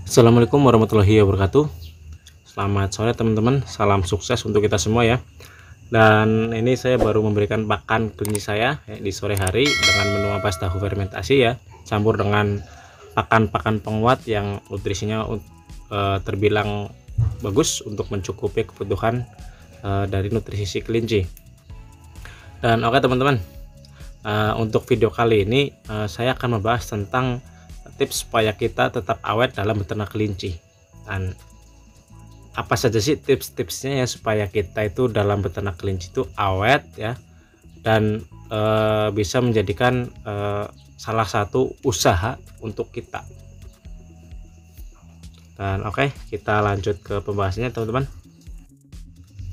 Assalamualaikum warahmatullahi wabarakatuh. Selamat sore teman-teman, salam sukses untuk kita semua ya. Dan ini saya baru memberikan pakan kelinci saya di sore hari dengan menu ampas tahu fermentasi ya, campur dengan pakan-pakan penguat yang nutrisinya terbilang bagus untuk mencukupi kebutuhan dari nutrisi si kelinci. Dan oke teman-teman, untuk video kali ini saya akan membahas tentang tips supaya kita tetap awet dalam beternak kelinci. Dan apa saja sih tips-tipsnya ya supaya kita itu dalam beternak kelinci itu awet ya, dan bisa menjadikan salah satu usaha untuk kita. Dan oke, kita lanjut ke pembahasannya teman-teman.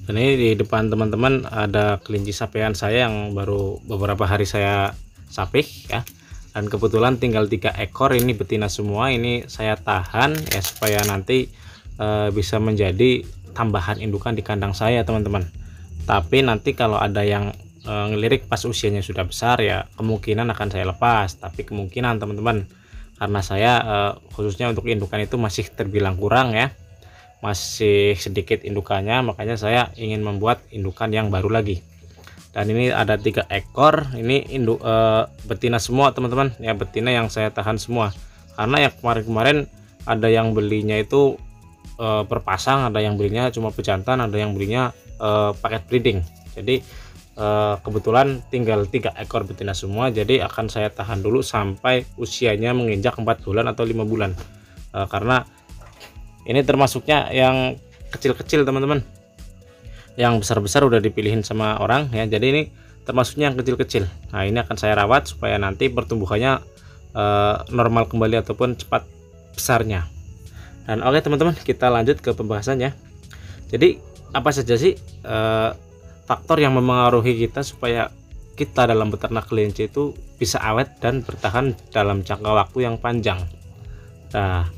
Dan ini di depan teman-teman ada kelinci sapian saya yang baru beberapa hari saya sapih ya. Dan kebetulan tinggal 3 ekor, ini betina semua. Ini saya tahan ya supaya nanti bisa menjadi tambahan indukan di kandang saya teman-teman. Tapi nanti kalau ada yang ngelirik pas usianya sudah besar ya, kemungkinan akan saya lepas. Tapi kemungkinan teman-teman, karena saya khususnya untuk indukan itu masih terbilang kurang ya, masih sedikit indukannya, makanya saya ingin membuat indukan yang baru lagi. Dan ini ada 3 ekor, ini induk betina semua teman-teman ya, betina yang saya tahan semua. Karena yang kemarin-kemarin ada yang belinya itu berpasang, ada yang belinya cuma pejantan, ada yang belinya paket breeding. Jadi kebetulan tinggal 3 ekor betina semua, jadi akan saya tahan dulu sampai usianya menginjak 4 bulan atau 5 bulan. Karena ini termasuknya yang kecil-kecil teman-teman. Yang besar-besar udah dipilihin sama orang ya, jadi ini termasuknya yang kecil-kecil. Nah, ini akan saya rawat supaya nanti pertumbuhannya normal kembali ataupun cepat besarnya. Dan oke teman-teman, kita lanjut ke pembahasannya. Jadi apa saja sih faktor yang mempengaruhi kita supaya kita dalam beternak kelinci itu bisa awet dan bertahan dalam jangka waktu yang panjang? Nah,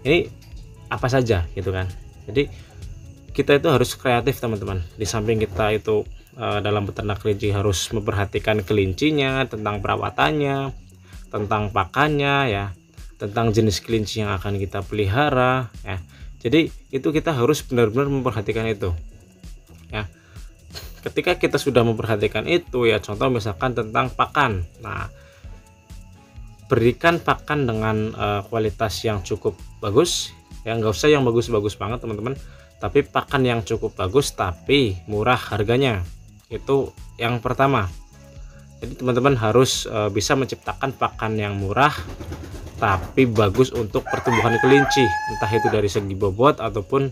ini apa saja gitu kan. Jadi kita itu harus kreatif teman-teman. Di samping kita itu dalam beternak kelinci harus memperhatikan kelincinya, tentang perawatannya, tentang pakannya ya, tentang jenis kelinci yang akan kita pelihara ya. Jadi itu kita harus benar-benar memperhatikan itu ya. Ketika kita sudah memperhatikan itu ya, contoh misalkan tentang pakan. Nah, berikan pakan dengan kualitas yang cukup bagus ya, nggak usah yang bagus-bagus banget teman-teman, tapi pakan yang cukup bagus tapi murah harganya. Itu yang pertama. Jadi teman-teman harus bisa menciptakan pakan yang murah tapi bagus untuk pertumbuhan kelinci, entah itu dari segi bobot ataupun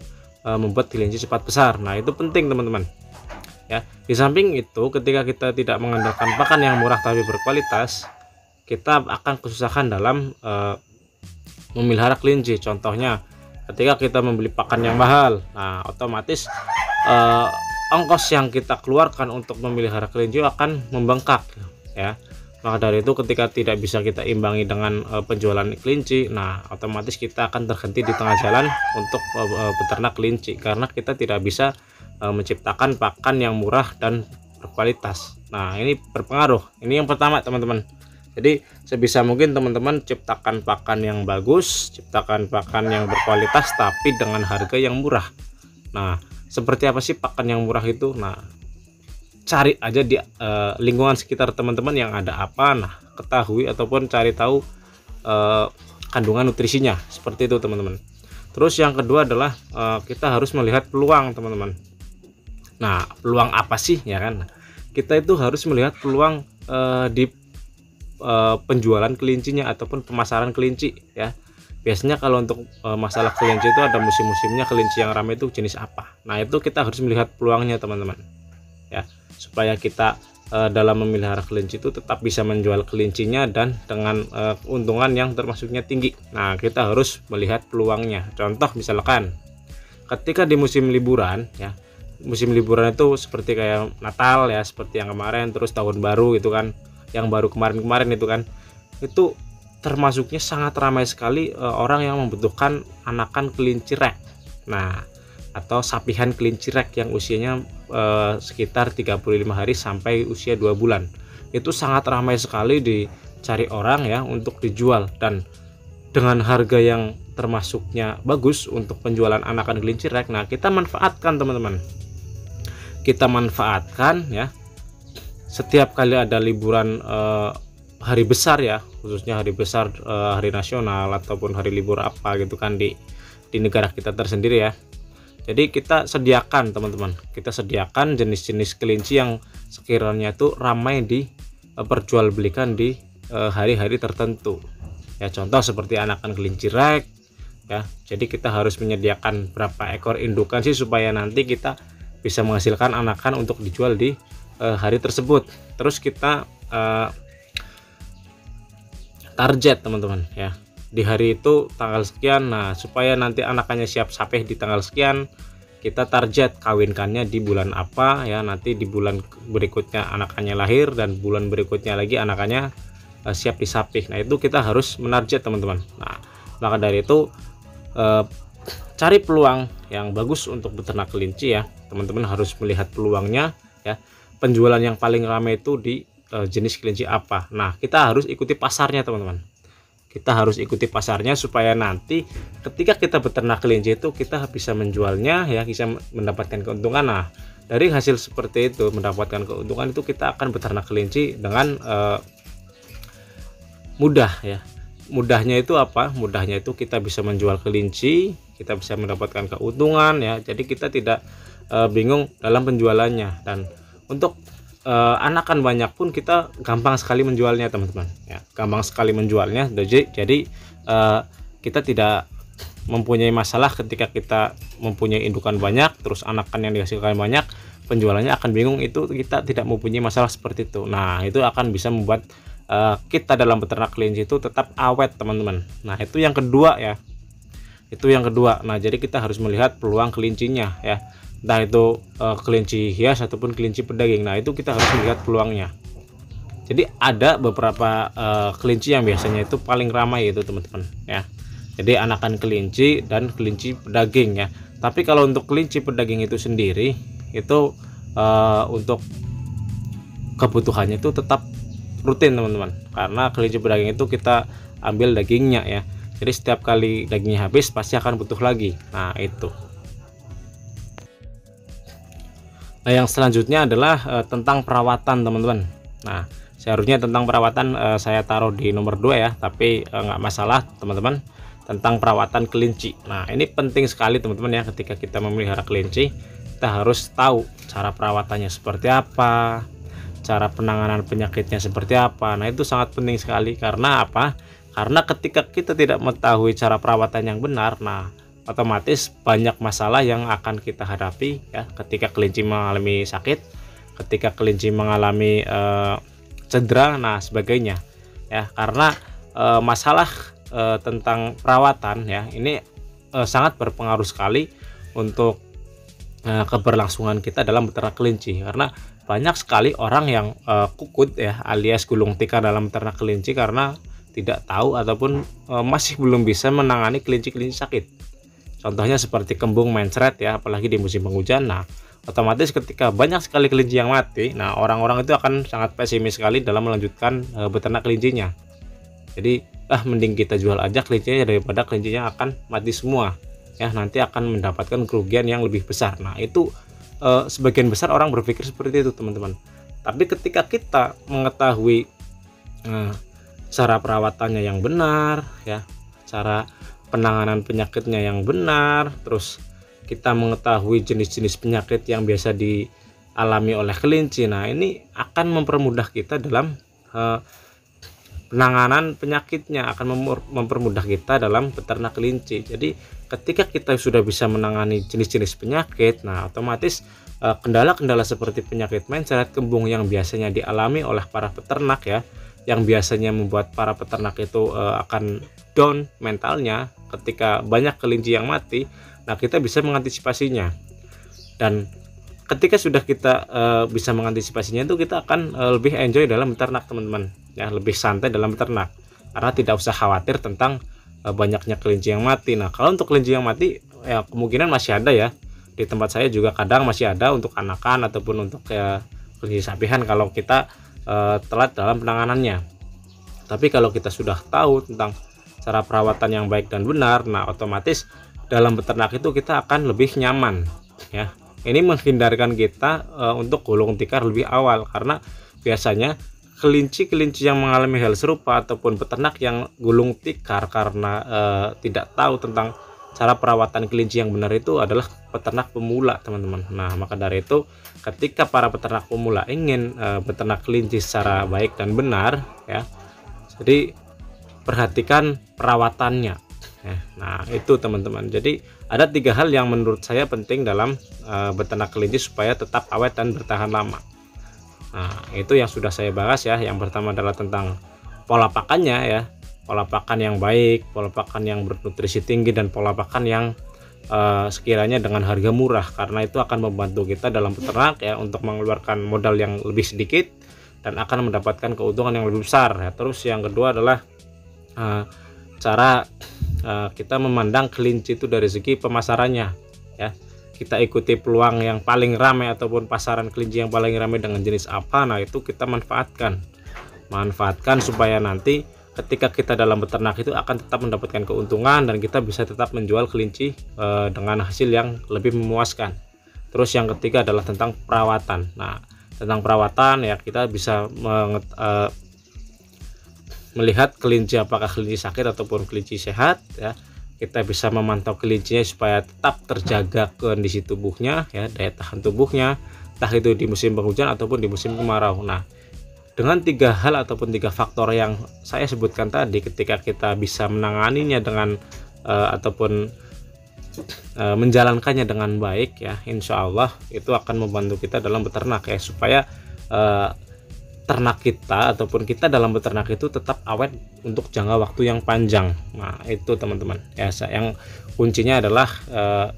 membuat kelinci cepat besar. Nah, itu penting teman-teman ya. Di samping itu, ketika kita tidak mengandalkan pakan yang murah tapi berkualitas, kita akan kesusahan dalam memelihara kelinci. Contohnya ketika kita membeli pakan yang mahal, nah otomatis ongkos yang kita keluarkan untuk memelihara kelinci akan membengkak ya. Maka dari itu, ketika tidak bisa kita imbangi dengan penjualan kelinci, nah otomatis kita akan terhenti di tengah jalan untuk beternak kelinci, karena kita tidak bisa menciptakan pakan yang murah dan berkualitas. Nah, ini berpengaruh. Ini yang pertama teman-teman. Jadi sebisa mungkin teman-teman ciptakan pakan yang bagus, ciptakan pakan yang berkualitas tapi dengan harga yang murah. Nah, seperti apa sih pakan yang murah itu? Nah, cari aja di lingkungan sekitar teman-teman yang ada apa, nah ketahui ataupun cari tahu kandungan nutrisinya, seperti itu teman-teman. Terus yang kedua adalah kita harus melihat peluang teman-teman. Nah, peluang apa sih ya kan? Kita itu harus melihat peluang di penjualan kelincinya ataupun pemasaran kelinci ya. Biasanya kalau untuk masalah kelinci itu ada musim-musimnya, kelinci yang ramai itu jenis apa. Nah, itu kita harus melihat peluangnya teman-teman ya, supaya kita dalam memelihara kelinci itu tetap bisa menjual kelincinya dan dengan keuntungan yang termasuknya tinggi. Nah, kita harus melihat peluangnya. Contoh misalkan ketika di musim liburan ya, musim liburan itu seperti kayak Natal ya, seperti yang kemarin, terus tahun baru itu kan, yang baru kemarin-kemarin itu kan, itu termasuknya sangat ramai sekali orang yang membutuhkan anakan kelinci rek. Nah, atau sapihan kelinci rek yang usianya sekitar 35 hari sampai usia 2 bulan. Itu sangat ramai sekali dicari orang ya untuk dijual, dan dengan harga yang termasuknya bagus untuk penjualan anakan kelinci rek. Nah, kita manfaatkan teman-teman, kita manfaatkan ya, setiap kali ada liburan hari besar ya, khususnya hari besar, hari nasional ataupun hari libur apa gitu kan di negara kita tersendiri ya. Jadi kita sediakan teman-teman, kita sediakan jenis-jenis kelinci yang sekiranya itu ramai di perjualbelikan di hari-hari tertentu ya. Contoh seperti anakan kelinci rek ya. Jadi kita harus menyediakan berapa ekor indukan sih supaya nanti kita bisa menghasilkan anakan untuk dijual di hari tersebut. Terus kita target teman-teman ya, di hari itu tanggal sekian. Nah, supaya nanti anakannya siap sapeh di tanggal sekian, kita target kawinkannya di bulan apa ya, nanti di bulan berikutnya anakannya lahir dan bulan berikutnya lagi anakannya siap disapih. Nah, itu kita harus menarget teman-teman. Nah, maka dari itu cari peluang yang bagus untuk beternak kelinci ya. Teman-teman harus melihat peluangnya ya. Penjualan yang paling ramai itu di jenis kelinci apa. Nah, kita harus ikuti pasarnya teman-teman. Kita harus ikuti pasarnya supaya nanti ketika kita beternak kelinci itu kita bisa menjualnya ya, bisa mendapatkan keuntungan. Nah, dari hasil seperti itu mendapatkan keuntungan itu kita akan beternak kelinci dengan mudah ya. Mudahnya itu apa? Mudahnya itu kita bisa menjual kelinci, kita bisa mendapatkan keuntungan ya. Jadi kita tidak bingung dalam penjualannya, dan untuk anakan banyak pun kita gampang sekali menjualnya teman-teman ya, gampang sekali menjualnya. Jadi kita tidak mempunyai masalah ketika kita mempunyai indukan banyak terus anakan yang dihasilkan banyak, penjualannya akan bingung. Itu kita tidak mempunyai masalah seperti itu. Nah, itu akan bisa membuat kita dalam beternak kelinci itu tetap awet teman-teman. Nah, itu yang kedua ya, itu yang kedua. Nah, jadi kita harus melihat peluang kelincinya ya, entah itu kelinci hias ataupun kelinci pedaging. Nah, itu kita harus melihat peluangnya. Jadi ada beberapa kelinci yang biasanya itu paling ramai itu teman-teman ya. Jadi anakan kelinci dan kelinci pedaging ya. Tapi kalau untuk kelinci pedaging itu sendiri itu untuk kebutuhannya itu tetap rutin teman-teman, karena kelinci pedaging itu kita ambil dagingnya ya. Jadi setiap kali dagingnya habis pasti akan butuh lagi. Nah, itu. Nah, yang selanjutnya adalah tentang perawatan teman-teman. Nah, seharusnya tentang perawatan saya taruh di nomor 2 ya, tapi nggak masalah teman-teman, tentang perawatan kelinci. Nah, ini penting sekali teman-teman ya, ketika kita memelihara kelinci kita harus tahu cara perawatannya seperti apa, cara penanganan penyakitnya seperti apa. Nah, itu sangat penting sekali. Karena apa? Karena ketika kita tidak mengetahui cara perawatan yang benar, nah otomatis banyak masalah yang akan kita hadapi ya, ketika kelinci mengalami sakit, ketika kelinci mengalami cedera, nah sebagainya ya. Karena masalah tentang perawatan ya, ini sangat berpengaruh sekali untuk keberlangsungan kita dalam beternak kelinci. Karena banyak sekali orang yang kukut ya, alias gulung tikar dalam beternak kelinci karena tidak tahu ataupun masih belum bisa menangani kelinci-kelinci sakit. Contohnya seperti kembung mencret ya, apalagi di musim penghujan. Nah, otomatis ketika banyak sekali kelinci yang mati, nah orang-orang itu akan sangat pesimis sekali dalam melanjutkan beternak kelincinya. Jadi mending kita jual aja kelincinya daripada kelincinya akan mati semua ya, nanti akan mendapatkan kerugian yang lebih besar. Nah, itu sebagian besar orang berpikir seperti itu teman-teman. Tapi ketika kita mengetahui cara perawatannya yang benar ya, cara penanganan penyakitnya yang benar, terus kita mengetahui jenis-jenis penyakit yang biasa dialami oleh kelinci. Nah, ini akan mempermudah kita dalam penanganan penyakitnya, akan mempermudah kita dalam beternak kelinci. Jadi ketika kita sudah bisa menangani jenis-jenis penyakit, nah otomatis kendala-kendala seperti penyakit mencret, kembung yang biasanya dialami oleh para peternak ya, yang biasanya membuat para peternak itu akan down mentalnya ketika banyak kelinci yang mati. Nah, kita bisa mengantisipasinya, dan ketika sudah kita bisa mengantisipasinya itu kita akan lebih enjoy dalam beternak teman-teman ya, lebih santai dalam beternak karena tidak usah khawatir tentang banyaknya kelinci yang mati. Nah, kalau untuk kelinci yang mati ya kemungkinan masih ada ya, di tempat saya juga kadang masih ada untuk anakan ataupun untuk kelinci sapihan kalau kita telat dalam penanganannya. Tapi kalau kita sudah tahu tentang cara perawatan yang baik dan benar, nah otomatis dalam beternak itu kita akan lebih nyaman ya. Ini menghindarkan kita untuk gulung tikar lebih awal, karena biasanya kelinci-kelinci yang mengalami hal serupa ataupun peternak yang gulung tikar karena tidak tahu tentang cara perawatan kelinci yang benar itu adalah peternak pemula, teman-teman. Nah, maka dari itu ketika para peternak pemula ingin beternak kelinci secara baik dan benar ya, jadi perhatikan perawatannya. Nah, itu teman-teman. Jadi ada 3 hal yang menurut saya penting dalam beternak kelinci supaya tetap awet dan bertahan lama. Nah, itu yang sudah saya bahas ya. Yang pertama adalah tentang pola pakannya ya, pola pakan yang baik, pola pakan yang bernutrisi tinggi, dan pola pakan yang sekiranya dengan harga murah, karena itu akan membantu kita dalam beternak ya untuk mengeluarkan modal yang lebih sedikit dan akan mendapatkan keuntungan yang lebih besar ya. Terus yang kedua adalah cara kita memandang kelinci itu dari segi pemasarannya ya. Kita ikuti peluang yang paling ramai ataupun pasaran kelinci yang paling ramai dengan jenis apa, nah itu kita manfaatkan supaya nanti ketika kita dalam beternak itu akan tetap mendapatkan keuntungan dan kita bisa tetap menjual kelinci dengan hasil yang lebih memuaskan. Terus yang ketiga adalah tentang perawatan. Nah, tentang perawatan ya, kita bisa melihat kelinci apakah kelinci sakit ataupun kelinci sehat ya. Kita bisa memantau kelincinya supaya tetap terjaga kondisi tubuhnya ya, daya tahan tubuhnya, entah itu di musim penghujan ataupun di musim kemarau. Nah, dengan 3 hal ataupun 3 faktor yang saya sebutkan tadi, ketika kita bisa menanganinya dengan ataupun menjalankannya dengan baik ya, insya Allah itu akan membantu kita dalam beternak ya, supaya ternak kita ataupun kita dalam beternak itu tetap awet untuk jangka waktu yang panjang. Nah, itu teman-teman ya, yang kuncinya adalah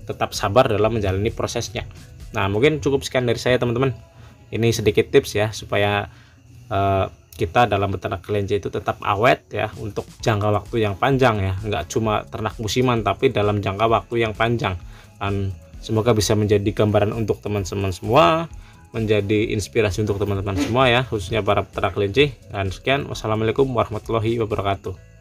tetap sabar dalam menjalani prosesnya. Nah, mungkin cukup sekian dari saya, teman-teman. Ini sedikit tips ya supaya kita dalam beternak kelinci itu tetap awet ya untuk jangka waktu yang panjang ya, nggak cuma ternak musiman tapi dalam jangka waktu yang panjang. Dan semoga bisa menjadi gambaran untuk teman-teman semua, menjadi inspirasi untuk teman-teman semua ya, khususnya para peternak kelinci. Dan sekian, wassalamualaikum warahmatullahi wabarakatuh.